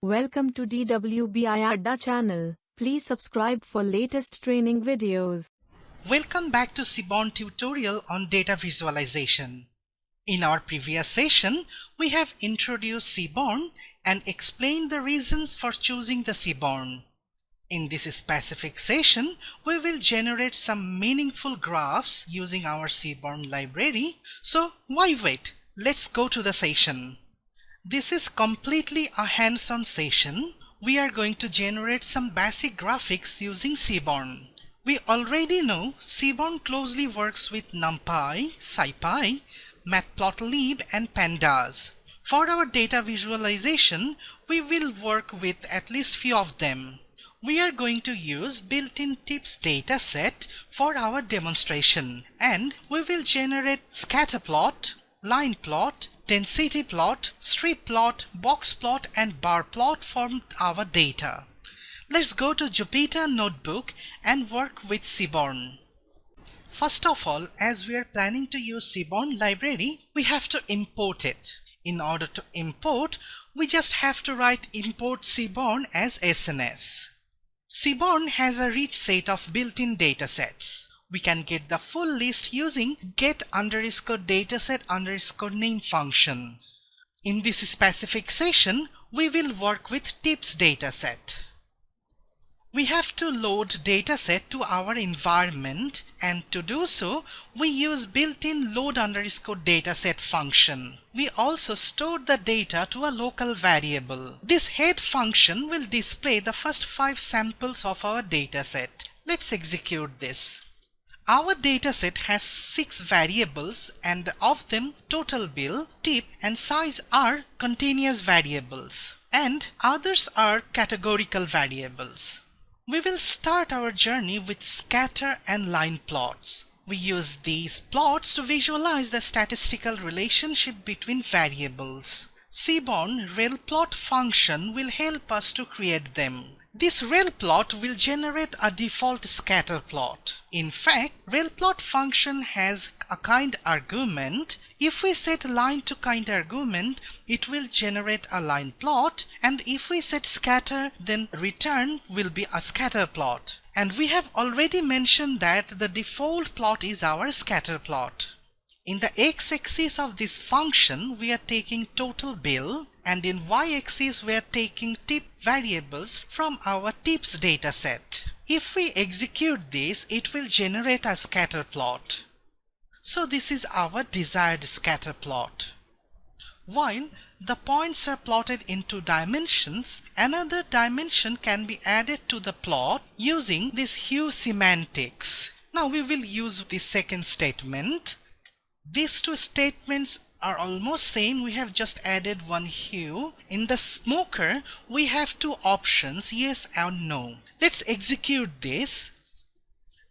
Welcome to DWBI Adda channel. Please subscribe for latest training videos. Welcome back to Seaborn tutorial on data visualization. In our previous session, we have introduced Seaborn and explained the reasons for choosing the Seaborn. In this specific session, we will generate some meaningful graphs using our Seaborn library. So why wait? Let's go to the session. This is completely a hands-on session. We are going to generate some basic graphics using Seaborn. We already know Seaborn closely works with NumPy, SciPy, Matplotlib and Pandas. For our data visualization, we will work with at least few of them. We are going to use built-in tips dataset for our demonstration, and we will generate scatter plot, line plot, density plot, strip plot, box plot and bar plot from our data. Let's go to Jupyter Notebook and work with Seaborn. First of all, as we are planning to use Seaborn library, we have to import it. In order to import, we just have to write import Seaborn as SNS. Seaborn has a rich set of built-in datasets. We can get the full list using get_dataset_name function. In this specific session, we will work with tips dataset. We have to load dataset to our environment, and to do so, we use built-in load_dataset function. We also stored the data to a local variable. This head function will display the first 5 samples of our dataset. Let's execute this. Our dataset has 6 variables, and of them total bill, tip and size are continuous variables, and others are categorical variables. We will start our journey with scatter and line plots. We use these plots to visualize the statistical relationship between variables. Seaborn relplot function will help us to create them. This relplot will generate a default scatter plot. In fact, relplot function has a kind argument. If we set line to kind argument, it will generate a line plot, and if we set scatter, then return will be a scatter plot. And we have already mentioned that the default plot is our scatter plot. In the x-axis of this function, we are taking total bill, and in y-axis we are taking tip variables from our tips dataset. If we execute this, it will generate a scatter plot. So this is our desired scatter plot. While the points are plotted in 2 dimensions, another dimension can be added to the plot using this hue semantics. Now we will use the second statement. These 2 statements are almost same. We have just added one hue. In the smoker, we have 2 options, yes or no. Let's execute this.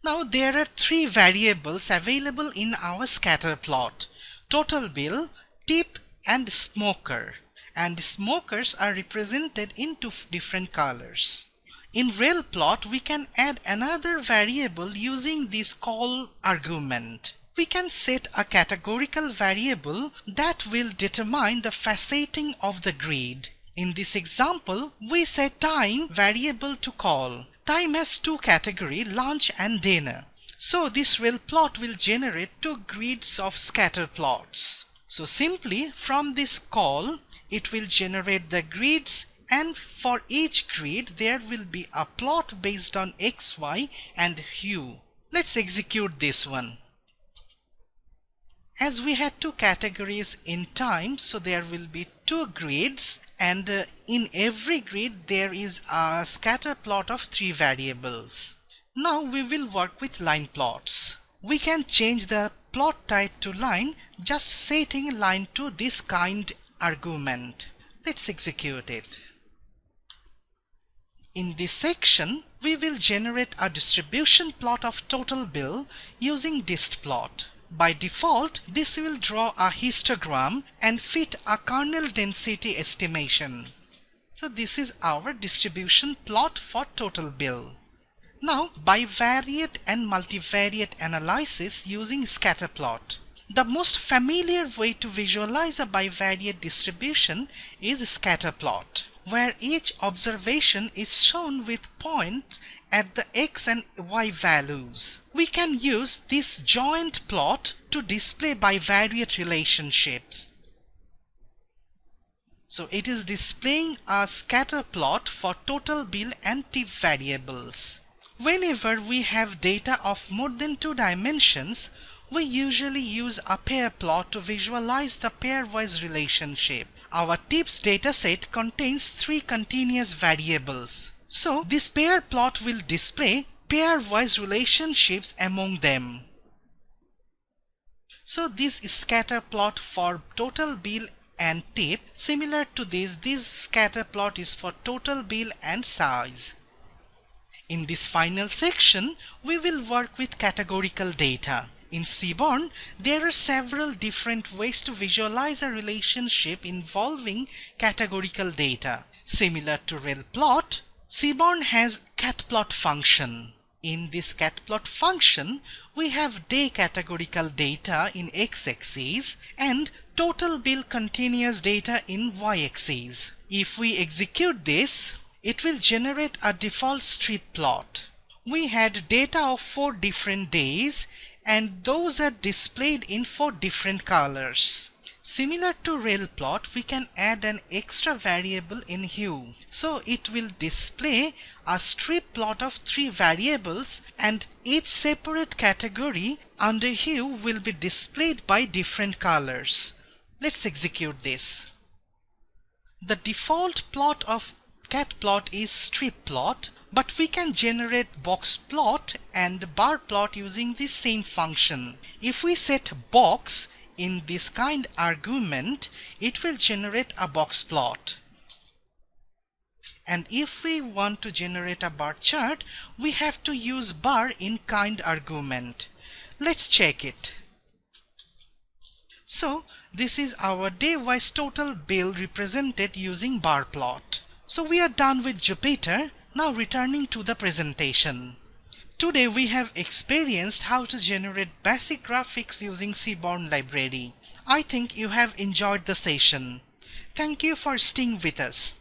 Now there are 3 variables available in our scatter plot: total bill, tip and smoker. And smokers are represented in 2 different colors. In relplot, we can add another variable using this call argument. We can set a categorical variable that will determine the faceting of the grid. In this example, we set time variable to call. Time has 2 categories, lunch and dinner. So this relplot will generate 2 grids of scatter plots. So simply from this call, it will generate the grids, and for each grid there will be a plot based on X, Y and hue. Let's execute this one. As we had 2 categories in time, so there will be 2 grids, and in every grid there is a scatter plot of 3 variables. Now we will work with line plots. We can change the plot type to line, just setting line to this kind argument. Let's execute it. In this section, we will generate a distribution plot of total bill using distplot. By default, this will draw a histogram and fit a kernel density estimation. So this is our distribution plot for total bill. Now, bivariate and multivariate analysis using scatter plot. The most familiar way to visualize a bivariate distribution is scatter plot. where each observation is shown with points at the x and y values. We can use this joint plot to display bivariate relationships. So it is displaying a scatter plot for total bill and tip variables. Whenever we have data of more than 2 dimensions, we usually use a pair plot to visualize the pairwise relationship. Our tips dataset contains 3 continuous variables. So this pair plot will display pairwise relationships among them. So this scatter plot for total bill and tip, similar to this scatter plot is for total bill and size. In this final section, we will work with categorical data. In Seaborn, there are several different ways to visualize a relationship involving categorical data. Similar to RelPlot, Seaborn has catplot function. In this catplot function, we have day categorical data in x-axis and total bill continuous data in y-axis. If we execute this, it will generate a default strip plot. We had data of 4 different days, and those are displayed in 4 different colors. Similar to RelPlot, we can add an extra variable in hue. So it will display a strip plot of 3 variables, and each separate category under hue will be displayed by different colors. Let's execute this. The default plot of catplot is strip plot, but we can generate box plot and bar plot using this same function. If we set box in this kind argument, it will generate a box plot. And if we want to generate a bar chart, we have to use bar in kind argument. Let's check it. So this is our day-wise total bill represented using bar plot. So we are done with Jupyter. Now returning to the presentation. Today we have experienced how to generate basic graphics using Seaborn library. I think you have enjoyed the session. Thank you for staying with us.